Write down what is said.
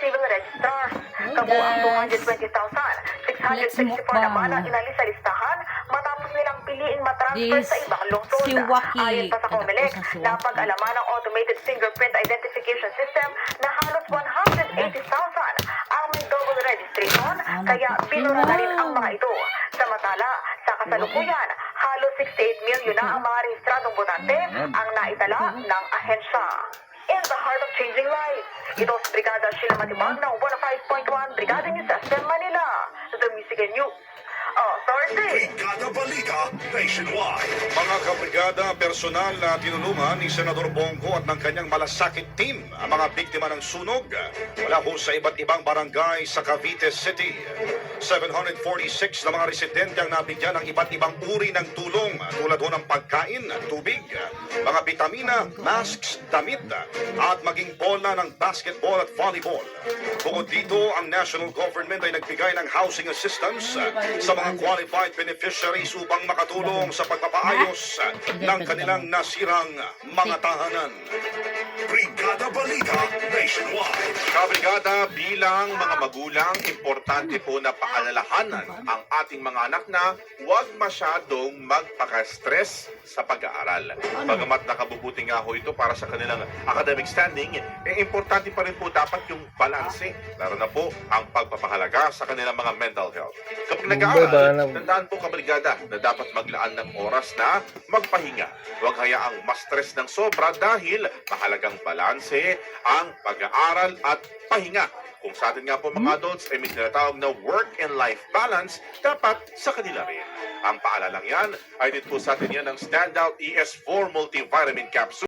civil registrars. Hello, Kabuang guys. 220,664 naman ang inalis sa listahan matapos nilang piliing matransfer This sa ibang lungsod. si Waki. Ayon pa sa COMELEC, Kadakusan si Waki. napag-alaman ng automated fingerprint identification system na halos 180,000 ang may double registration, kaya binura na rin ang mga ito. Samantala, sa kasalukuyan, halos 68 million na ang mga rehistradong botante ang naitala ng ahensya. In the heart of changing lives, ito si Brigada Sheila Matibag ng 105.1 Brigada News FM Manila. The Music and News Authority. Brigada Balita Nationwide. Mga kabrigada, personal na tinulungan ni Senador Bongo at ng kanyang malasakit team ang mga biktima ng sunog mula ho sa iba't ibang barangay sa Cavite City. 746 na mga residente ang nabigyan ng iba't ibang uri ng tulong tulad ho ng pagkain, tubig, mga bitamina, masks, damit at maging bola ng basketball at volleyball. Bukod dito, ang national government ay nagbigay ng housing assistance sa mga qualified beneficiaries upang makatulong sa pagpapaayos ng kanilang nasirang mga tahanan. Brigada Balita Nationwide. Kabrigada, bilang mga magulang, importante po na paalalahanan ang ating mga anak na huwag masyadong magpaka-stress sa pag-aaral. Bagamat nakabubuti nga ho ito para sa kanilang academic standing, importante pa rin po dapat yung balanse, lalo na po ang pagpapahalaga sa kanilang mga mental health. Kapag nag-aaral, tandaan po kabrigada na dapat maglaan ng oras na magpahinga. Huwag hayaang ma-stress ng sobra dahil mahalagang balanse ang pag-aaral at pahinga. Kung sa atin nga po mga adults ay may tinatawag na work and life balance, dapat sa kanila rin. Ang paalalang yan ay din po sa atin yan ng Standout ES4 Multivitamin Capsule.